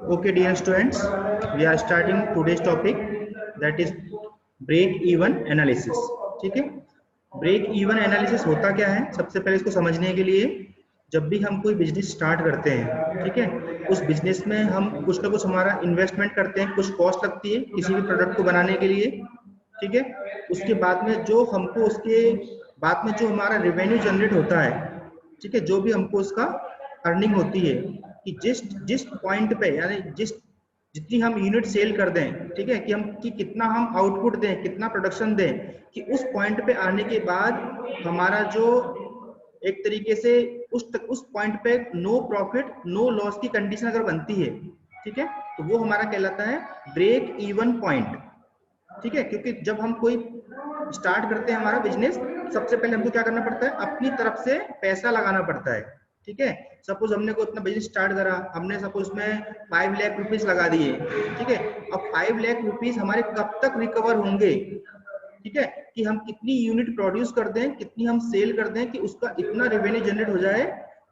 Okay, dear students, we are starting today's topic, that is break even analysis. ठीक है, break even analysis होता क्या है? सबसे पहले इसको समझने के लिए, जब भी हम कोई बिजनेस स्टार्ट करते हैं, ठीक है, उस बिजनेस में हम कुछ ना कुछ हमारा इन्वेस्टमेंट करते हैं, कुछ कॉस्ट लगती है किसी भी प्रोडक्ट को बनाने के लिए, ठीक है। उसके बाद में जो हमको उसके बाद में जो हमारा रेवेन्यू जनरेट होता है, ठीक है, जो भी हमको उसका अर्निंग होती है, कि जिस पॉइंट पे, यानी जितनी हम यूनिट सेल कर दें, ठीक है, कि कितना हम आउटपुट दें, कितना प्रोडक्शन दें, कि उस पॉइंट पे आने के बाद हमारा जो एक तरीके से उस पॉइंट पे नो प्रॉफिट नो लॉस की कंडीशन अगर बनती है, ठीक है, तो वो हमारा कहलाता है ब्रेक इवन पॉइंट। ठीक है, क्योंकि जब हम कोई स्टार्ट करते हैं हमारा बिजनेस, सबसे पहले हमको क्या करना पड़ता है? अपनी तरफ से पैसा लगाना पड़ता है। ठीक है, सपोज हमने कोई अपना बिजनेस स्टार्ट करा, हमने सपोज में 5 लाख रुपीज लगा दिए, ठीक है। अब 5 लाख रुपीज हमारे कब तक रिकवर होंगे? ठीक है, कि हम कितनी यूनिट प्रोड्यूस कर दें, कितनी हम सेल कर दें, कि उसका इतना रेवेन्यू जनरेट हो जाए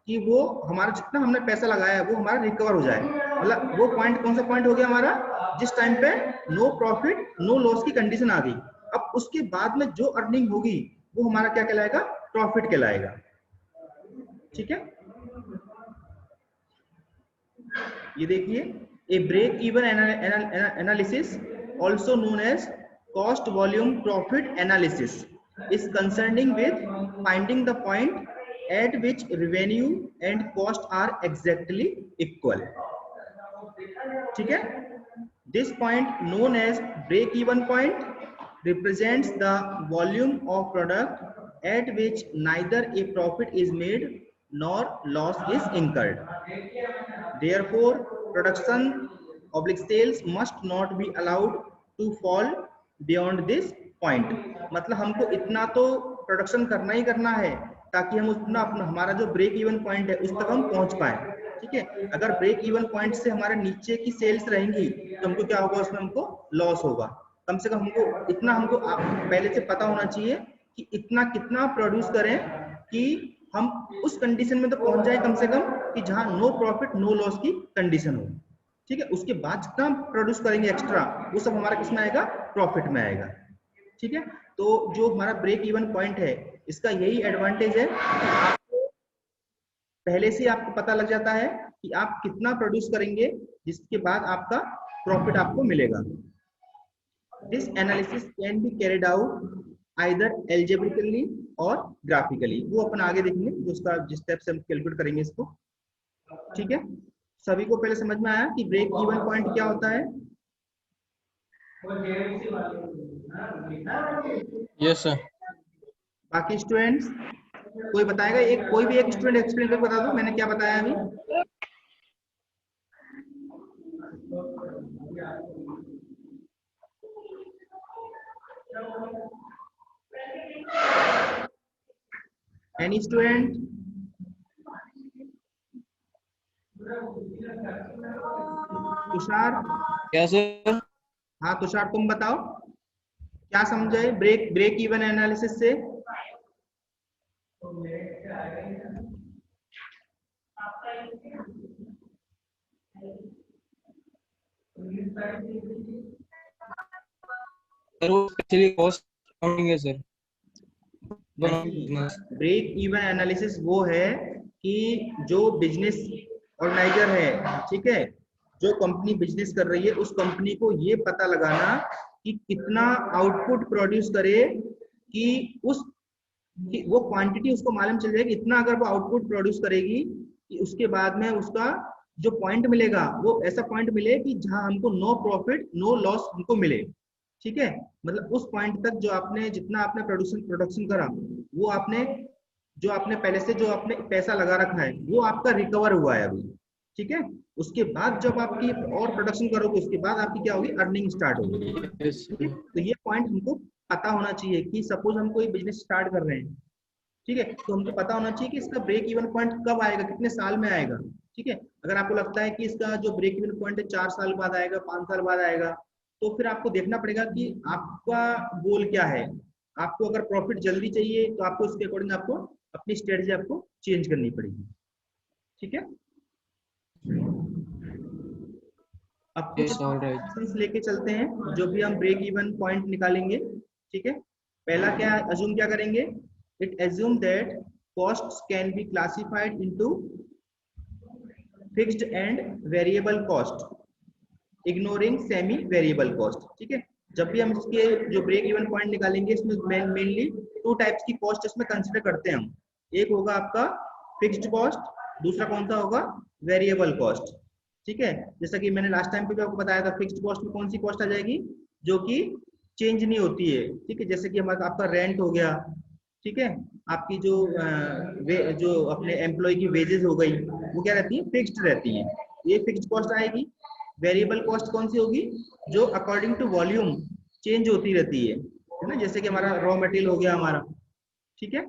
कि वो हमारा जितना हमने पैसा लगाया है वो हमारा रिकवर हो जाए। मतलब वो पॉइंट कौन सा पॉइंट हो गया हमारा? जिस टाइम पे नो प्रॉफिट नो लॉस की कंडीशन आ गई। अब उसके बाद में जो अर्निंग होगी वो हमारा क्या कहलाएगा? प्रॉफिट कहलाएगा। ठीक है, ये देखिए, a break even analysis also known as cost volume profit analysis is concerning with finding the point at which revenue and cost are exactly equal. ठीक है, this point known as break even point represents the volume of product at which neither a profit is made nor loss is incurred. Therefore, production oblique sales must not be allowed to fall beyond this point. मतलब हमको इतना तो production करना ही करना है ताकि हम उतना अपना हमारा जो ब्रेक इवन पॉइंट है उस तक हम पहुंच पाए। ठीक है, अगर ब्रेक इवन पॉइंट से हमारे नीचे की सेल्स रहेंगी तो हमको क्या होगा? उसमें हमको लॉस होगा। कम से कम हमको इतना हमको पहले से पता होना चाहिए कि इतना कितना प्रोड्यूस करें कि हम उस कंडीशन में तो पहुंच जाए कम से कम कि जहां नो प्रॉफिट नो लॉस की कंडीशन हो। ठीक है, उसके बाद जितना हम प्रोड्यूस करेंगे एक्स्ट्रा वो सब हमारा किस में आएगा? प्रॉफिट में आएगा। ठीक है, तो जो हमारा ब्रेक इवन पॉइंट है इसका यही एडवांटेज है कि आपको पहले से आपको पता लग जाता है कि आप कितना प्रोड्यूस करेंगे जिसके बाद आपका प्रॉफिट आपको मिलेगा। This analysis can be carried out either algebraically और ग्राफिकली। वो अपन आगे देखेंगे जो उसका जिस स्टेप से हम कैलकुलेट करेंगे इसको। ठीक है, सभी को पहले समझ में आया कि ब्रेक इवन पॉइंट क्या होता है? Yes sir. बाकी स्टूडेंट्स कोई बताएगा? कोई भी एक स्टूडेंट एक्सप्लेन करके बता दो मैंने क्या बताया अभी। Any student? तुषार? क्या सर? हाँ तुषार, तुम बताओ क्या समझे ब्रेक इवन एनालिसिस से? सर वो स्पेशली कॉस्ट अकाउंटिंग है सर। ब्रेक इवन एनालिसिस वो है कि जो बिजनेस ऑर्गेनाइजर है, ठीक है, जो कंपनी बिजनेस कर रही है उस कंपनी को ये पता लगाना कि कितना आउटपुट प्रोड्यूस करे कि वो क्वांटिटी उसको मालूम चल जाएगी। इतना अगर वो आउटपुट प्रोड्यूस करेगी कि उसके बाद में उसका जो पॉइंट मिलेगा वो ऐसा पॉइंट मिले कि जहां हमको नो प्रॉफिट नो लॉस हमको मिले। ठीक है, मतलब उस पॉइंट तक जो आपने जितना आपने प्रोडक्शन करा वो आपने जो आपने पहले से जो आपने पैसा लगा रखा है वो आपका रिकवर हुआ है अभी। ठीक है, उसके बाद जब आपकी और प्रोडक्शन करोगे उसके बाद आपकी क्या होगी? अर्निंग स्टार्ट होगी। ठीक है, तो ये पॉइंट हमको पता होना चाहिए कि सपोज हम कोई बिजनेस स्टार्ट कर रहे हैं, ठीक है, तो हमको पता होना चाहिए कि इसका ब्रेक इवन पॉइंट कब आएगा, कितने साल में आएगा। ठीक है, अगर आपको लगता है कि इसका जो ब्रेक इवन पॉइंट है 4 साल बाद आएगा, 5 साल बाद आएगा, तो फिर आपको देखना पड़ेगा कि आपका गोल क्या है। आपको अगर प्रॉफिट जल्दी चाहिए तो आपको उसके अकॉर्डिंग आपको अपनी स्ट्रेटजी आपको चेंज करनी पड़ेगी। ठीक है, अब Yes, कुछ all right. assumptions लेके चलते हैं जो भी हम ब्रेक इवन पॉइंट निकालेंगे, ठीक है। पहला क्या अज्यूम क्या करेंगे, it assume that costs can be classified into fixed and variable cost ignoring semi variable cost, ठीक है। जब भी हम इसके जो ब्रेक इवन पॉइंट निकालेंगे इसमें मेनली टू टाइप्स की कॉस्ट इसमें कंसिडर करते हैं हम। एक होगा आपका फिक्स्ड कॉस्ट, दूसरा कौन सा होगा, वेरिएबल कॉस्ट, ठीक है। जैसा कि मैंने लास्ट टाइम पे भी आपको बताया था, फिक्स्ड कॉस्ट में कौन सी कॉस्ट आ जाएगी, जो कि चेंज नहीं होती है, ठीक है। जैसे कि हमारा आपका रेंट हो गया, ठीक है, आपकी जो अपने एम्प्लॉय की वेजेस हो गई, वो क्या रहती है, फिक्स्ड रहती है, ये फिक्स्ड कॉस्ट आएगी। वेरिएबल कॉस्ट कौन सी होगी, जो अकॉर्डिंग टू वॉल्यूम चेंज होती रहती है ना। जैसे कि हमारा रॉ मटेरियल हो गया हमारा, ठीक है,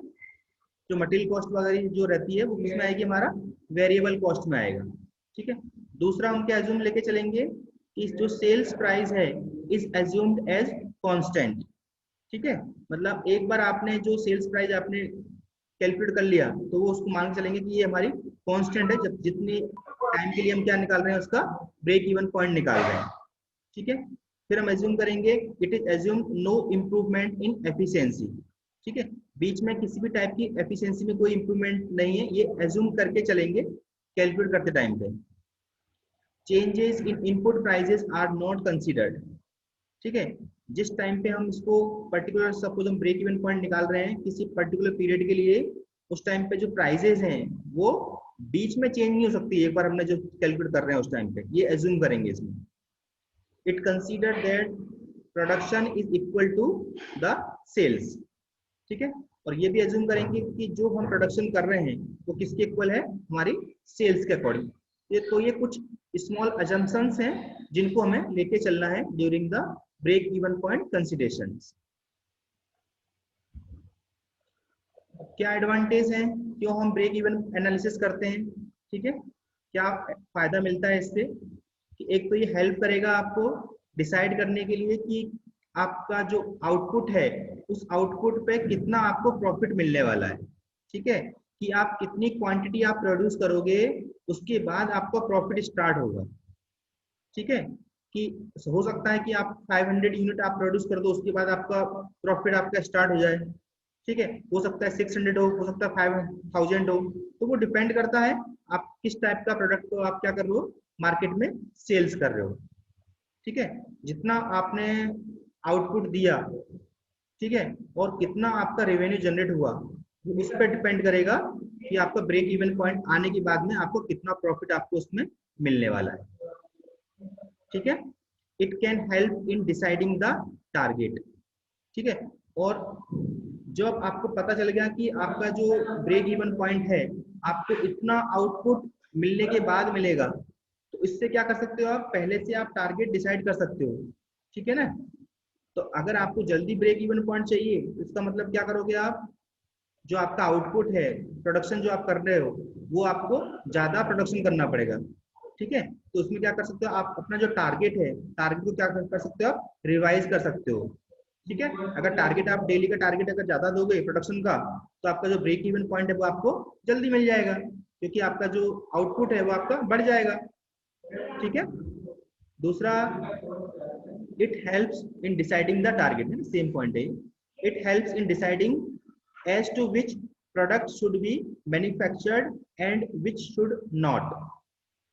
जो मटेरियल कॉस्ट वगैरह जो रहती है वो किसमें आएगी, हमारा वेरिएबल कॉस्ट में आएगा, ठीक है। दूसरा हम क्या एज्यूम लेके चलेंगे कि जो सेल्स प्राइस है इज एज्यूम्ड एज कांस्टेंट, ठीक है। मतलब एक बार आपने जो सेल्स प्राइस आपने कैलकुलेट कर लिया तो वो उसको मान के चलेंगे कि ये हमारी कांस्टेंट है, जब जितनी टाइम के लिए हम क्या निकाल रहे हैं, उसका ब्रेक इवन पॉइंट निकाल रहे हैं, ठीक है। फिर हम एज्यूम करेंगे it is assume no improvement in efficiency, ठीक है, बीच में किसी भी टाइप की एफिशिएंसी में कोई इंप्रूवमेंट नहीं है, ये एज्यूम करके चलेंगे कैलकुलेट करते टाइम पे। Changes in input prices are not considered, ठीक है। जिस टाइम पे हम इसको पर्टिकुलर, सपोज हम ब्रेक इवन पॉइंट निकाल रहे हैं किसी पर्टिकुलर पीरियड के लिए, उस टाइम पे जो प्राइसेस हैं वो बीच में चेंज नहीं हो सकती, एक बार हमने जो कैलकुलेट कर रहे हैं उस टाइम पे, ये एज्यूम करेंगे इसमें। It consider that production is equal to the sales, ठीक है। और ये भी एज्यूम करेंगे कि जो हम प्रोडक्शन कर रहे हैं वो किसके इक्वल है, हमारी सेल्स के अकॉर्डिंग। ये कुछ स्मॉल अजम्पशंस हैं जिनको हमें लेके चलना है during the break even point considerations. क्या एडवांटेज है, क्यों हम ब्रेक इवन एनालिसिस करते हैं, ठीक है, क्या फायदा मिलता है इससे, कि एक तो ये हेल्प करेगा आपको डिसाइड करने के लिए कि आपका जो आउटपुट है उस आउटपुट पे कितना आपको प्रॉफिट मिलने वाला है, ठीक है, कि आप कितनी क्वांटिटी आप प्रोड्यूस करोगे उसके बाद आपका प्रॉफिट स्टार्ट होगा, ठीक है। कि हो सकता है कि आप 500 यूनिट आप प्रोड्यूस कर दो, उसके बाद आपका प्रॉफिट आपका स्टार्ट हो जाए, ठीक है। हो सकता है 600 हो सकता है 5000 हो, तो वो डिपेंड करता है आप किस टाइप का प्रोडक्ट को आप क्या कर रहे हो, मार्केट में सेल्स कर रहे हो, ठीक है। जितना आपने आउटपुट दिया, ठीक है, और कितना आपका रेवेन्यू जनरेट हुआ, वो इस पर डिपेंड करेगा कि आपका ब्रेक इवन पॉइंट आने के बाद में आपको कितना प्रॉफिट आपको उसमें मिलने वाला है, ठीक है। It can help in deciding the target, ठीक है। और जब आपको पता चल गया कि आपका जो ब्रेक इवन पॉइंट है आपको इतना आउटपुट मिलने के बाद मिलेगा, तो इससे क्या कर सकते हो, आप पहले से आप टारगेट डिसाइड कर सकते हो, ठीक है ना। तो अगर आपको जल्दी ब्रेक इवन पॉइंट चाहिए तो इसका मतलब क्या करोगे आप, जो आपका आउटपुट है, प्रोडक्शन जो आप कर रहे हो वो आपको ज्यादा प्रोडक्शन करना पड़ेगा, ठीक है। तो उसमें क्या कर सकते हो, आप अपना जो टारगेट है, टारगेट को क्या कर सकते हो, आप रिवाइज कर सकते हो, ठीक है। अगर टारगेट आप डेली का टारगेट अगर ज्यादा दोगे प्रोडक्शन का, तो आपका जो ब्रेक इवन पॉइंट है वो आपको जल्दी मिल जाएगा, क्योंकि आपका जो आउटपुट है वो आपका बढ़ जाएगा, ठीक है। दूसरा, it helps in deciding the target, है ना, सेम पॉइंट है। It helps in deciding as to which product should be manufactured and which should not,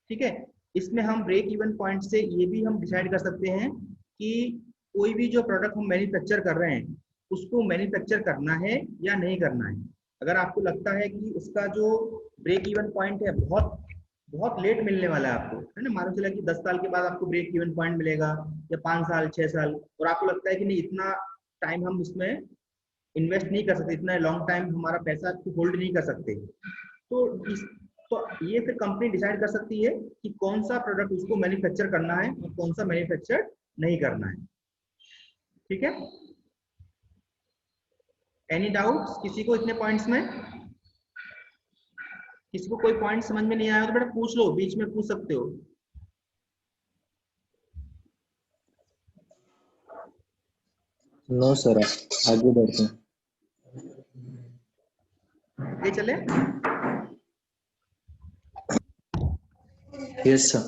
ठीक है। इसमें हम ब्रेक इवन पॉइंट से ये भी हम डिसाइड कर सकते हैं कि कोई भी जो प्रोडक्ट हम मैन्युफैक्चर कर रहे हैं उसको मैन्युफैक्चर करना है या नहीं करना है। अगर आपको लगता है कि उसका जो ब्रेक इवन पॉइंट है बहुत बहुत लेट मिलने वाला है आपको, है ना, मान लो चला कि 10 साल के बाद आपको ब्रेक इवन पॉइंट मिलेगा, या 5 साल 6 साल, और आपको लगता है कि नहीं इतना टाइम हम उसमें इन्वेस्ट नहीं कर सकते, इतना लॉन्ग टाइम हमारा पैसा होल्ड नहीं कर सकते, तो ये फिर कंपनी डिसाइड कर सकती है कि कौन सा प्रोडक्ट उसको मैन्युफैक्चर करना है और कौन सा मैन्युफैक्चर नहीं करना है, ठीक है। एनी डाउट्स किसी को इतने पॉइंट्स में, किसी को कोई पॉइंट समझ में नहीं आया तो बेटा पूछ लो, बीच में पूछ सकते हो। नो सर, आगे बढ़ते हैं। ये चले, yes sir.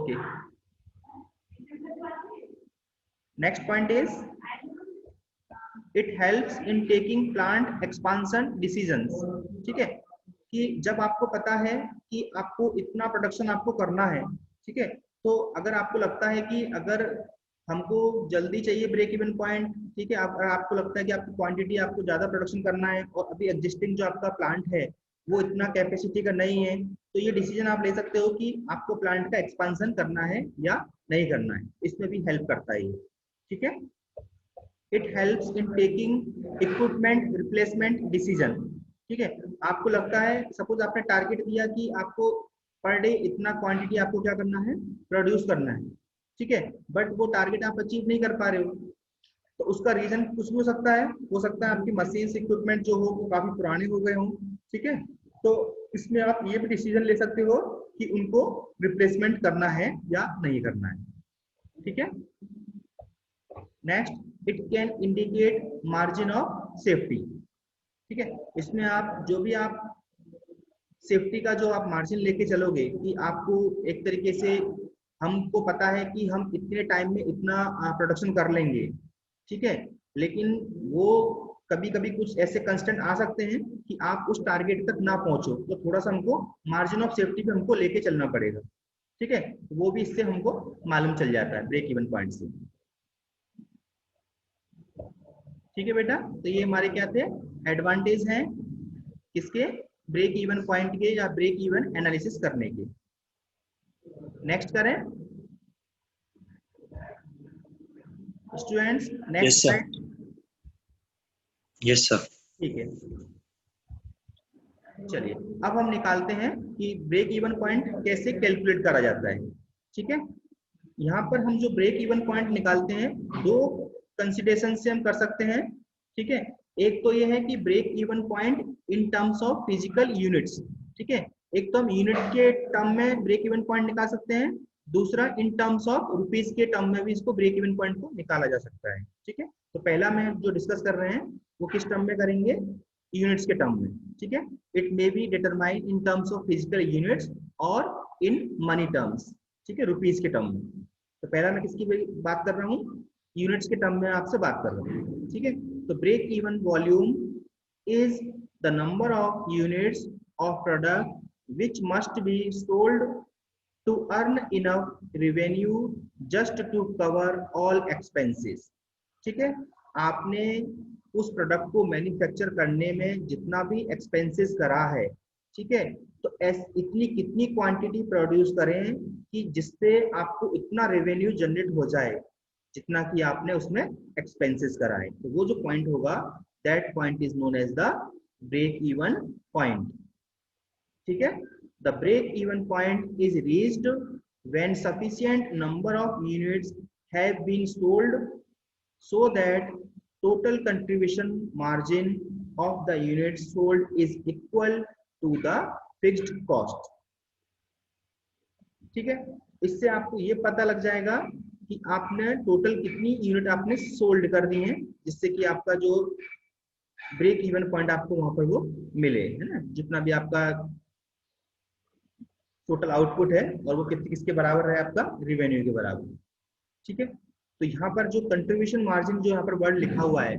Okay. Next point is it helps in taking plant expansion decisions. ठीक है, कि जब आपको पता है कि आपको इतना प्रोडक्शन आपको करना है, ठीक है, तो अगर आपको लगता है कि अगर हमको जल्दी चाहिए ब्रेक इवन पॉइंट, ठीक है, अगर आपको लगता है कि आपकी क्वांटिटी आपको ज्यादा प्रोडक्शन करना है और अभी एग्जिस्टिंग जो आपका प्लांट है वो इतना कैपेसिटी का नहीं है, तो ये डिसीजन आप ले सकते हो कि आपको प्लांट का एक्सपांशन करना है या नहीं करना है। इसमें भी हेल्प करता है ये, ठीक है। It helps in taking equipment replacement decision, ठीक है। आपको लगता है, सपोज आपने टारगेट दिया कि आपको पर डे इतना क्वांटिटी आपको क्या करना है, प्रोड्यूस करना है, ठीक है, बट वो टारगेट आप अचीव नहीं कर पा रहे हो, तो उसका रीजन कुछ भी हो सकता है आपकी मशीन इक्विपमेंट जो हो वो काफी पुराने हो गए हों, ठीक है। तो इसमें आप ये भी डिसीजन ले सकते हो कि उनको रिप्लेसमेंट करना है या नहीं करना है, ठीक है। Next, it can indicate margin of safety, ठीक है। इसमें आप जो भी आप सेफ्टी का जो आप मार्जिन लेके चलोगे कि आपको एक तरीके से हमको पता है कि हम इतने टाइम में इतना प्रोडक्शन कर लेंगे, ठीक है, लेकिन वो कभी कभी कुछ ऐसे कंस्टेंट आ सकते हैं कि आप उस टारगेट तक ना पहुंचो, तो थोड़ा सा हमको मार्जिन ऑफ सेफ्टी पे हमको लेके चलना पड़ेगा, ठीक है। वो भी इससे हमको मालूम चल जाता है ब्रेक इवन पॉइंट से, ठीक है बेटा। तो ये हमारे क्या थे, एडवांटेज हैं किसके, ब्रेक इवन पॉइंट के या ब्रेक इवन एनालिसिस करने के। नेक्स्ट करें students, next slide. Yes sir. ठीक है, चलिए अब हम निकालते हैं कि ब्रेक इवन पॉइंट कैसे कैलकुलेट करा जाता है, ठीक है। यहाँ पर हम जो ब्रेक इवन पॉइंट निकालते हैं दो कंसिडरेशन से हम कर सकते हैं, ठीक है। एक तो ये है कि break even point in terms of physical units, ठीक है, एक तो हम यूनिट के टर्म में ब्रेक इवन पॉइंट निकाल सकते हैं, दूसरा इन टर्म्स ऑफ रुपीज के टर्म में भी इसको ब्रेक इवन पॉइंट को निकाला जा सकता है, ठीक है। तो पहला में जो डिस्कस कर रहे हैं वो किस टर्म में करेंगे, यूनिट्स के टर्म में, ठीक है। It may be determine in terms of physical units और इन मनी टर्म्स, ठीक है, रुपीज के टर्म में। तो पहला मैं किसकी बात कर रहा हूँ, यूनिट्स के टर्म में आपसे बात कर रहा हूँ, ठीक है। तो break even volume is the number of units of product which must be sold to earn enough revenue just to cover all expenses, ठीक है। आपने उस प्रोडक्ट को मैन्युफैक्चर करने में जितना भी एक्सपेंसेस करा है, ठीक है, तो इतनी कितनी क्वांटिटी प्रोड्यूस करें कि जिससे आपको इतना रेवेन्यू जनरेट हो जाए जितना कि आपने उसमें एक्सपेंसेस कराए, तो वो जो पॉइंट होगा that point is known as the break even point, ठीक है। The break even point is reached when sufficient number of units have been sold so that total contribution margin of the unit sold is equal to the fixed cost, ठीक है। इससे आपको ये पता लग जाएगा कि आपने टोटल कितनी यूनिट आपने सोल्ड कर दी है, जिससे कि आपका जो ब्रेक इवन पॉइंट आपको वहां पर वो मिले, है ना, जितना भी आपका टोटल आउटपुट है और वो किसके बराबर है, आपका रिवेन्यू के बराबर, ठीक है। तो यहाँ पर जो कंट्रीब्यूशन मार्जिन जो यहाँ पर वर्ड लिखा हुआ है,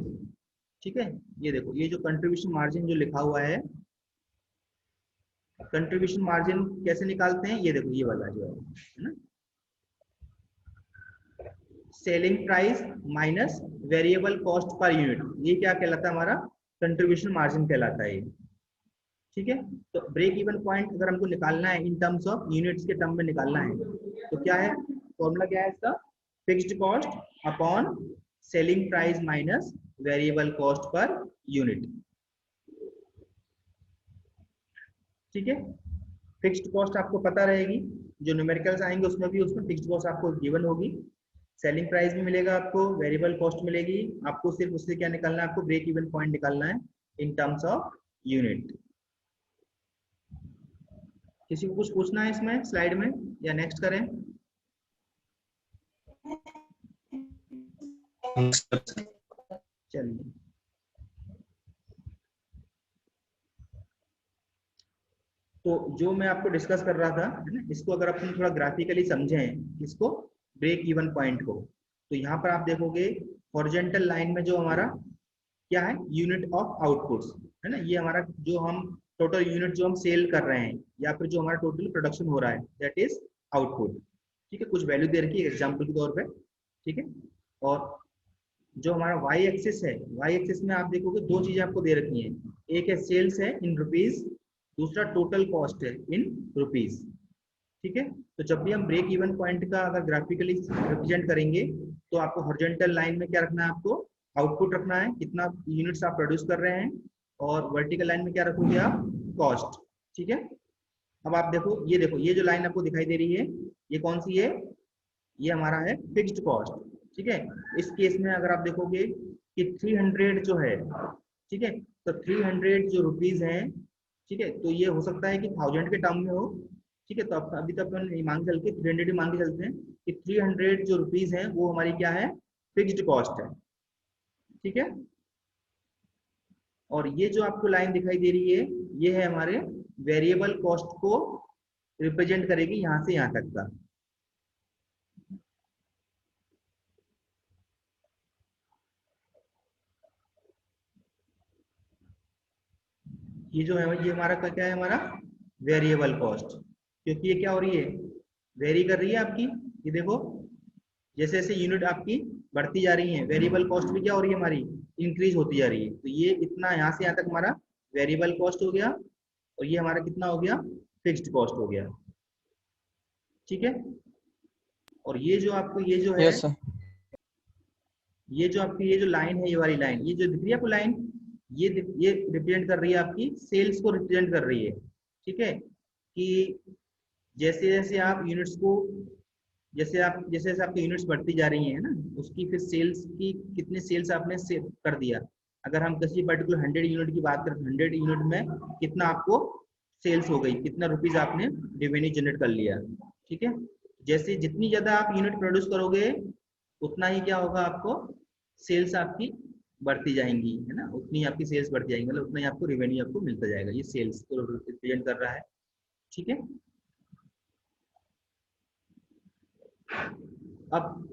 ठीक है, ये देखो, ये जो कंट्रीब्यूशन मार्जिन जो लिखा हुआ है, कंट्रीब्यूशन मार्जिन कैसे निकालते हैं, ये देखो, ये वाला जो है ना, selling price minus variable cost per unit, ये क्या कहलाता है, हमारा कंट्रीब्यूशन मार्जिन कहलाता है ये, ठीक है। तो ब्रेक इवन पॉइंट अगर हमको निकालना है इन टर्म्स ऑफ यूनिट्स के टर्म में निकालना है, तो क्या है फॉर्मूला, क्या है इसका, fixed cost upon selling price minus variable cost per unit, ठीक है। फिक्स्ड कॉस्ट आपको पता रहेगी, जो न्यूमेरिकल्स आएंगे उसमें भी उसमें फिक्स्ड कॉस्ट आपको गिवन होगी, सेलिंग प्राइस भी मिलेगा आपको, वेरिएबल कॉस्ट मिलेगी आपको, सिर्फ उससे क्या निकालना है, आपको ब्रेक इवन पॉइंट निकालना है इन टर्म्स ऑफ यूनिट। किसी को कुछ पूछना है इसमें स्लाइड में या नेक्स्ट करें, चलिए। तो जो मैं आपको डिस्कस कर रहा था, है ना, इसको अगर अपन थोड़ा ग्राफिकली समझें, इसको ब्रेक इवन पॉइंट को, तो यहाँ पर आप देखोगे हॉरिजॉन्टल लाइन में जो हमारा क्या है, यूनिट ऑफ आउटपुट्स, है ना, ये हमारा जो हम टोटल यूनिट जो हम सेल कर रहे हैं या फिर जो हमारा टोटल प्रोडक्शन हो रहा है, दैट इज आउटपुट। ठीक है, कुछ वैल्यू दे रखी है एग्जाम्पल के तौर पे। ठीक है, और जो हमारा वाई एक्सिस है, वाई एक्सिस में आप देखोगे दो चीजें आपको दे रखी हैं, एक है सेल्स है इन रुपीज, दूसरा टोटल कॉस्ट है इन रुपीज। ठीक है, तो जब भी हम ब्रेक इवन पॉइंट का अगर ग्राफिकली रिप्रेजेंट करेंगे तो आपको हॉरिजॉन्टल लाइन में क्या रखना है, आपको आउटपुट रखना है, कितना यूनिट्स आप प्रोड्यूस कर रहे हैं, और वर्टिकल लाइन में क्या रखोगे आप, कॉस्ट। ठीक है, अब आप देखो, ये जो लाइन आपको दिखाई दे रही है, ये कौन सी है, ये हमारा है फिक्स्ड कॉस्ट। ठीक है, इस केस में अगर आप देखोगे कि 300 जो है, ठीक है, तो 300 जो रुपीज है, ठीक है, तो ये हो सकता है कि 1000 के टर्म में हो। ठीक है, तो अभी तक अपन मान के चल के 300 मान के चलते हैं कि 300 जो रुपीज है वो हमारी क्या है, फिक्स्ड कॉस्ट है। ठीक है, और ये जो आपको लाइन दिखाई दे रही है, ये है हमारे वेरिएबल कॉस्ट को रिप्रेजेंट करेगी, यहाँ से यहाँ तक का। ये जो है ये हमारा क्या है, हमारा वेरिएबल कॉस्ट, क्योंकि ये क्या हो रही है, वेरी कर रही है आपकी। ये देखो जैसे जैसे यूनिट आपकी बढ़ती जा रही है, वेरिएबल कॉस्ट भी क्या हो रही है हमारी, इंक्रीज होती जा रही है। तो ये इतना यहाँ से यहाँ तक हमारा वेरिएबल कॉस्ट हो गया, और ये हमारा कितना हो गया, फिक्स्ड कॉस्ट हो गया। ठीक है, और ये जो आपको ये जो है, यस सर। ये जो आपकी ये जो लाइन है, ये वाली लाइन, ये जो दिख रही है आपको लाइन, ये रिप्रेजेंट कर रही है आपकी सेल्स को रिप्रेजेंट कर रही है। ठीक है, कि जैसे जैसे आप यूनिट्स को, जैसे जैसे आपकी यूनिट्स बढ़ती जा रही है ना, उसकी फिर सेल्स की कितने सेल्स आपने कर दिया। अगर हम किसी पर्टिकुलर 100 यूनिट की बात करें, 100 यूनिट में कितना आपको सेल्स हो गई, कितना रुपीज आपने रेवेन्यू जनरेट कर लिया। ठीक है, जैसे जितनी ज्यादा आप यूनिट प्रोड्यूस करोगे, उतना ही क्या होगा, आपको सेल्स आपकी बढ़ती जाएंगी, है ना, उतनी आपकी सेल्स बढ़ती जाएंगी, मतलब उतना ही आपको रेवेन्यू आपको मिलता जाएगा। ये सेल्स को रिप्रेजेंट कर रहा है। ठीक है, अब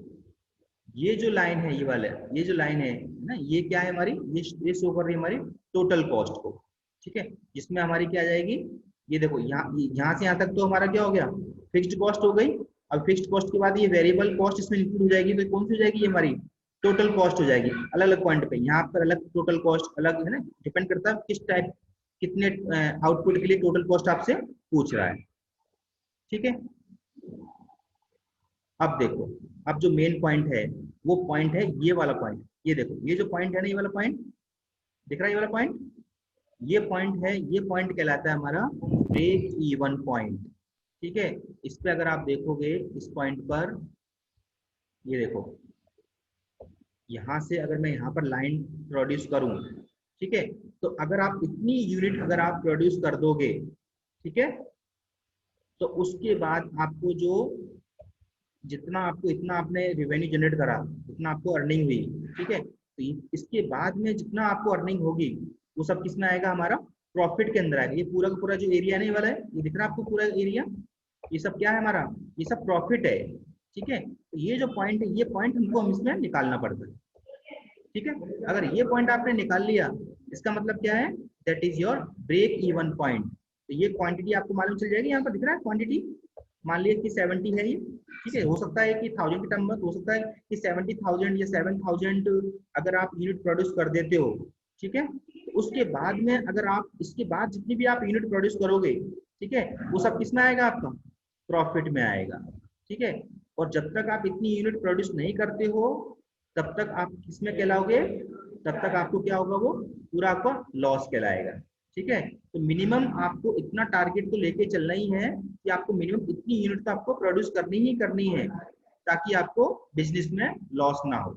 ये जो लाइन है, ये वाला, ये जो लाइन है ना, ये क्या है हमारी, ये शो कर रही है हमारी टोटल कॉस्ट को। ठीक है, जिसमें हमारी क्या आ जाएगी, ये देखो यहाँ से यहाँ तक तो हमारा क्या हो गया, फिक्स्ड कॉस्ट हो गई। अब फिक्स्ड कॉस्ट के बाद ये वेरिएबल कॉस्ट इसमें इंक्लूड हो जाएगी, तो कौन सी हो जाएगी, ये हमारी टोटल कॉस्ट हो जाएगी। अलग अलग पॉइंट पे यहाँ पर अलग टोटल कॉस्ट अलग है ना, डिपेंड करता है किस टाइप, कितने आउटपुट के लिए टोटल कॉस्ट आपसे पूछ रहा है। ठीक है, अब देखो, अब जो मेन पॉइंट है वो पॉइंट है ये वाला पॉइंट। ये देखो, ये जो पॉइंट है ना, ये वाला पॉइंट दिख रहा है, ये वाला पॉइंट, ये पॉइंट है, ये पॉइंट कहलाता है हमारा ब्रेक इवन पॉइंट। ठीक है, इस पे अगर आप देखोगे, इस पॉइंट पर ये देखो, यहाँ से अगर मैं यहाँ पर लाइन प्रोड्यूस करूं, ठीक है, तो अगर आप इतनी यूनिट अगर आप प्रोड्यूस कर दोगे, ठीक है, तो उसके बाद आपको जो जितना आपको इतना आपने रेवेन्यू जनरेट करा, उतना आपको अर्निंग हुई। ठीक है, तो इसके बाद में जितना आपको अर्निंग होगी, वो सब किस में आएगा, हमारा प्रॉफिट के अंदर आएगा। ये पूरा का पूरा जो एरिया नहीं वाला है, ये दिख रहा है आपको पूरा एरिया, ये सब क्या है हमारा, ये सब प्रॉफिट है। ठीक है, तो ये जो पॉइंट है, ये पॉइंट हमको हम इसमें निकालना पड़ता है। ठीक है, अगर ये पॉइंट आपने निकाल लिया, इसका मतलब क्या है, that is your break even point. तो ये क्वांटिटी आपको मालूम चल जाएगी, यहाँ पर दिख रहा है क्वांटिटी, मान लिया कि 70 है ये। ठीक है, हो सकता है कि 1000 के टर्म में, हो सकता है कि 70,000 या 7000 अगर आप यूनिट प्रोड्यूस कर देते हो। ठीक है, उसके बाद में अगर आप इसके बाद जितनी भी आप यूनिट प्रोड्यूस करोगे, ठीक है, वो सब किस में आएगा, आपका प्रॉफिट में आएगा। ठीक है, और जब तक आप इतनी यूनिट प्रोड्यूस नहीं करते हो, तब तक आप किसमें कहलाओगे, तब तक आपको क्या होगा, वो पूरा आपका लॉस कहलाएगा। ठीक है, तो मिनिमम आपको इतना टारगेट तो लेके चलना ही है कि आपको मिनिमम इतनी यूनिट तो आपको प्रोड्यूस करनी ही करनी है, ताकि आपको बिजनेस में लॉस ना हो।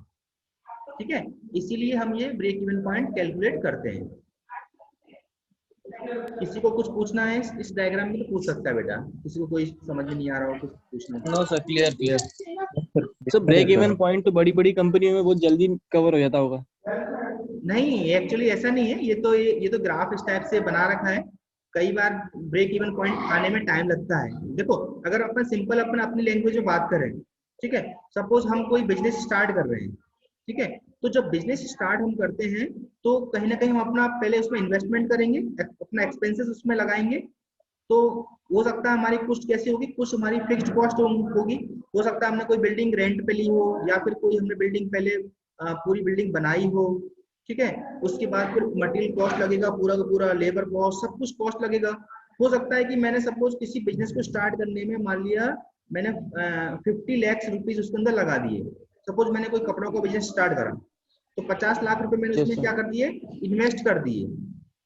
ठीक है, इसीलिए हम ये ब्रेक इवन पॉइंट कैलकुलेट करते हैं। किसी को कुछ पूछना है इस डायग्राम में तो पूछ सकता है बेटा, किसी को कोई समझ में नहीं आ रहा हो कुछ पूछना है। No sir, clear clear sir. Break even point तो बड़ी बड़ी कंपनियों में बहुत जल्दी कवर हो जाता होगा। नहीं, एक्चुअली ऐसा नहीं है, ये तो ग्राफ इस टाइप से बना रखा है कई बार ब्रेक इवन पॉइंट आने में टाइम लगता है। देखो अगर अपन सिंपल अपन अपनी लैंग्वेज में बात करें, ठीक है, सपोज हम कोई बिजनेस स्टार्ट कर रहे हैं, ठीक है, तो जब बिजनेस स्टार्ट हम करते हैं तो कहीं ना कहीं हम अपना पहले उसमें इन्वेस्टमेंट करेंगे, अपना एक्सपेंसेस उसमें लगाएंगे। तो हो सकता है हमारी कुछ कैसी होगी, कुछ हमारी फिक्स्ड कॉस्ट होगी। हो सकता है हमने कोई बिल्डिंग रेंट पे ली हो, या फिर कोई हमने बिल्डिंग पहले पूरी बिल्डिंग बनाई हो, ठीक है। उसके बाद फिर मटेरियल कॉस्ट लगेगा, पूरा का पूरा लेबर कॉस्ट, सब कुछ कॉस्ट लगेगा। हो सकता है कि मैंने सपोज किसी बिजनेस को स्टार्ट करने में मान लिया मैंने 50 लाख रुपीज उसके अंदर लगा दिए। सपोज मैंने कोई कपड़ों का बिजनेस स्टार्ट करा, तो 50 लाख रुपए मैंने उसमें क्या कर दिए, इन्वेस्ट कर दिए,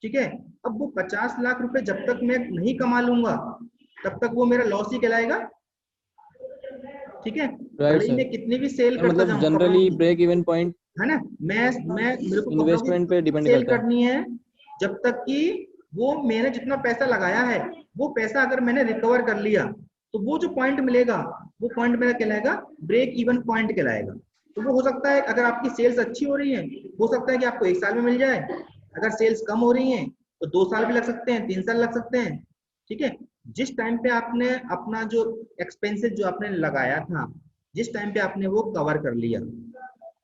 ठीक है। अब वो 50 लाख रुपए जब तक मैं नहीं कमा लूंगा तब तक वो मेरा लॉस ही कहलाएगा, ठीक है। राइट भले ही सर। मैं कितनी भी सेल करता मतलब जाऊं कपड़ों जनरली की, ब्रेक इवन पॉइंट है ना, मैं मेरे को कपड़ों की इन्वेस्टमेंट पे डिपेंड सेल करता है। करनी है जब तक कि वो मैंने जितना पैसा लगाया है वो पैसा अगर मैंने रिकवर कर लिया, तो वो जो पॉइंट मिलेगा वो पॉइंट मेरा कहलाएगा ब्रेक इवन पॉइंट कहलाएगा। तो वो हो सकता है अगर आपकी सेल्स अच्छी हो रही है, हो सकता है कि आपको 1 साल में मिल जाए। अगर सेल्स कम हो रही है तो 2 साल भी लग सकते हैं, 3 साल लग सकते हैं, ठीक है। जिस टाइम पे आपने अपना जो एक्सपेंसेस जो आपने लगाया था, जिस टाइम पे आपने वो कवर कर लिया,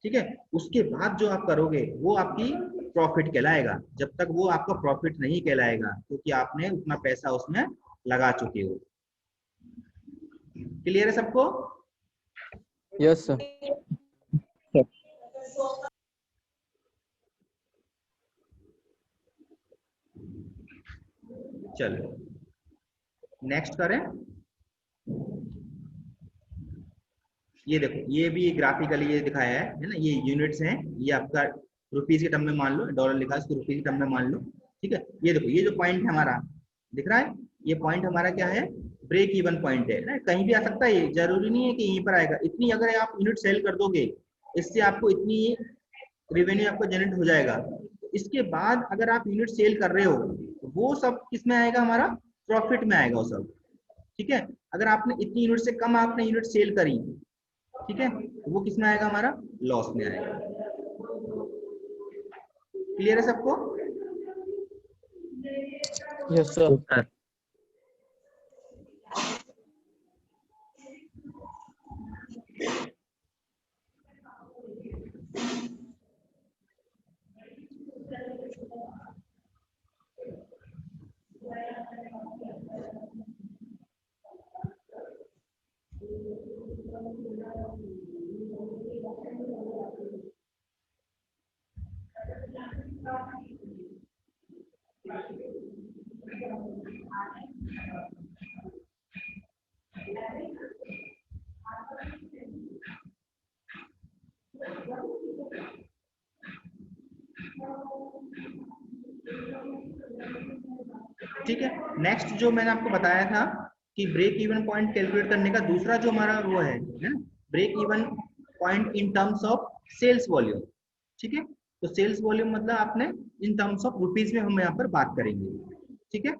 ठीक है, उसके बाद जो आप करोगे वो आपकी प्रॉफिट कहलाएगा। जब तक वो आपका प्रॉफिट नहीं कहलाएगा क्योंकि आपने उतना पैसा उसमें लगा चुके हो। क्लियर है सबको? Yes sir. चलो नेक्स्ट करें। ये देखो ये भी ग्राफिकली ये दिखाया है ना, ये यूनिट्स हैं, ये आपका रुपीज के टर्म में मान लो, डॉलर लिखा है इसको रुपीज के टर्म में मान लो, ठीक है। ये देखो ये जो पॉइंट है हमारा दिख रहा है, ये पॉइंट हमारा क्या है, ब्रेक इवन पॉइंट है ना, कहीं भी आ सकता है, ये जरूरी नहीं है कि यहीं पर आएगा। इतनी अगर आप यूनिट सेल कर दोगे इससे आपको इतनी रेवेन्यू आपको जनरेट हो जाएगा। इसके बाद अगर आप यूनिट सेल कर रहे हो तो वो सब किस में आएगा, हमारा प्रॉफिट में आएगा वो सब, ठीक है। अगर आपने इतनी यूनिट से कम आपने यूनिट सेल करी, ठीक है, तो वो किस में आएगा, हमारा लॉस में आएगा। क्लियर है सबको? Yes sir. ठीक है। नेक्स्ट जो मैंने आपको बताया था कि ब्रेक इवन पॉइंट कैलकुलेट करने का दूसरा जो हमारा वो है ना, break even point in terms of sales volume, ठीक है। तो सेल्स वॉल्यूम मतलब आपने इन टर्म्स ऑफ रुपीज में हम यहाँ पर बात करेंगे, ठीक है।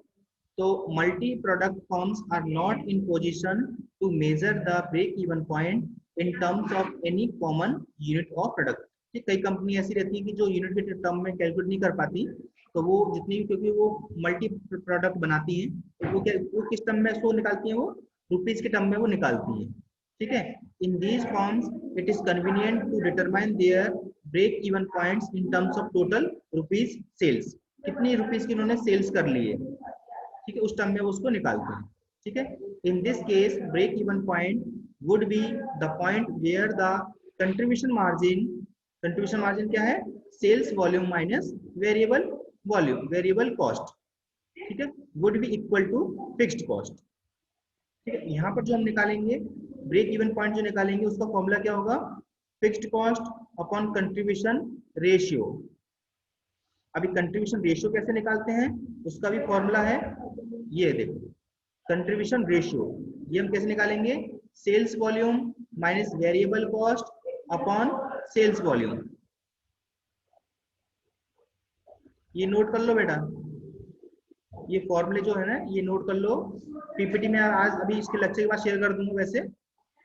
तो multi product firms are not in position to measure the break even point in terms of any common unit of product. कई कंपनी ऐसी रहती है कि जो यूनिट के टर्म में कैलकुलेट नहीं कर पाती, तो वो जितनी, क्योंकि वो मल्टी प्रोडक्ट बनाती हैं, तो वो क्या, वो किस टर्म में उसको निकालती हैं, वो रुपीज के टर्म में वो निकालती हैं, ठीक है। In these forms it is convenient to determine their break even points in terms of total rupees sales, कितनी रुपीज की उन्होंने सेल्स कर ली है, ठीक है, उस टर्म में वो उसको निकालते हैं, ठीक है। In this case break even point would be the point where the contribution margin क्या है, sales volume minus variable volume, variable cost, ठीक है, would be equal to fixed cost, ठीक है। यहाँ पर जो हम निकालेंगे ब्रेक इवन पॉइंट जो निकालेंगे उसका फॉर्मूला क्या होगा, fixed cost upon contribution ratio. अभी कंट्रीब्यूशन रेशियो कैसे निकालते हैं उसका भी फॉर्मूला है, ये देखो कंट्रीब्यूशन रेशियो, ये हम कैसे निकालेंगे, sales volume minus variable cost upon sales volume. ये नोट कर लो बेटा, ये फॉर्मूले जो है ना ये नोट कर लो, पीपीटी में आज अभी इसके लेक्चर के बाद शेयर कर दूंगा वैसे,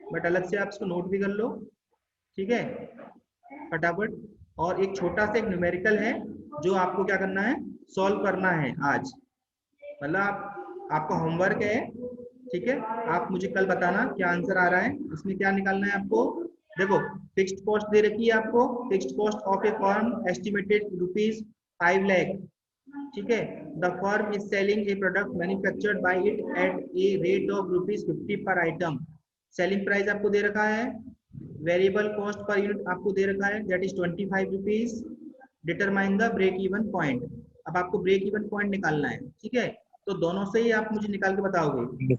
बट अलग से आप इसको नोट भी कर लो, ठीक है, फटाफट। और एक छोटा सा एक न्यूमेरिकल है जो आपको क्या करना है, सॉल्व करना है आज, मतलब आपका होमवर्क है, ठीक है, आप मुझे कल बताना क्या आंसर आ रहा है, इसमें क्या निकालना है आपको। देखो फिक्स्ड कॉस्ट दे रखी है आपको, fixed cost of A firm estimated ₹5 lakh, ठीक है। The firm is selling A product manufactured by it at a rate of ₹50 पर आइटम। सेलिंग प्राइस आपको दे रखा है, वेरिएबल कॉस्ट पर यूनिट आपको दे रखा है that is ₹25। Determine the break even point. अब आपको ब्रेक इवन पॉइंट निकालना है, ठीक है। तो दोनों से ही आप मुझे निकाल के बताओगे।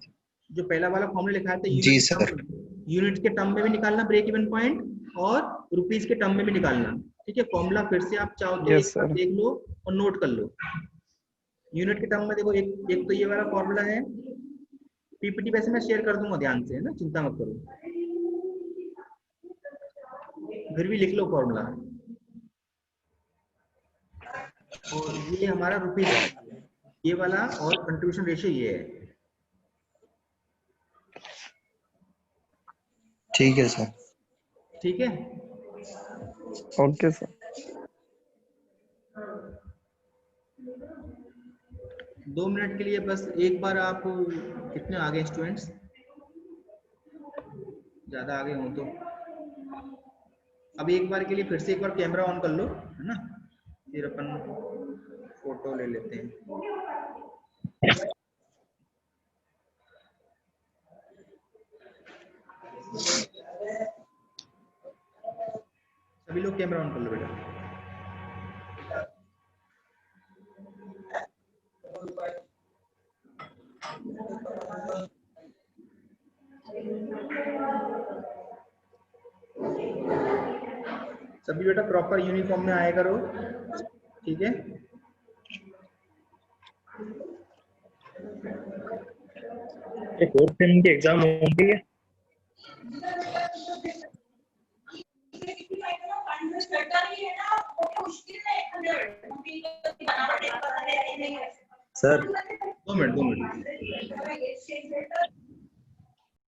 जो पहला वाला फॉर्मूला लिखा है तो जी सर। यूनिट के टर्म में भी निकालना ब्रेक इवन पॉइंट और रुपीस के टर्म में भी निकालना, ठीक है। फॉर्मूला फिर से आप चाहो तो एक बार देख लो और नोट कर लो। यूनिट के टर्म में देखो एक तो ये वाला फॉर्मूला है, पीपीटी वैसे मैं शेयर कर दूंगा ध्यान से, है ना, चिंता मत करो, फिर भी लिख लो फॉर्मूला। और ये हमारा रुपीस है ये वाला, और कंट्रीब्यूशन रेशियो ये है। ठीक है सर। ठीक है, ओके सर। 2 मिनट के लिए बस एक बार आप, कितने आगे स्टूडेंट्स, ज्यादा आगे हो तो अब एक बार के लिए फिर से एक बार कैमरा ऑन कर लो, है ना, फिर अपन फोटो ले लेते हैं। सभी लोग कैमरा ऑन कर लो बेटा। सभी बेटा प्रॉपर यूनिफॉर्म में आया करो, ठीक है। एक और सेम की एग्जाम होंगी है। Sir 2 minute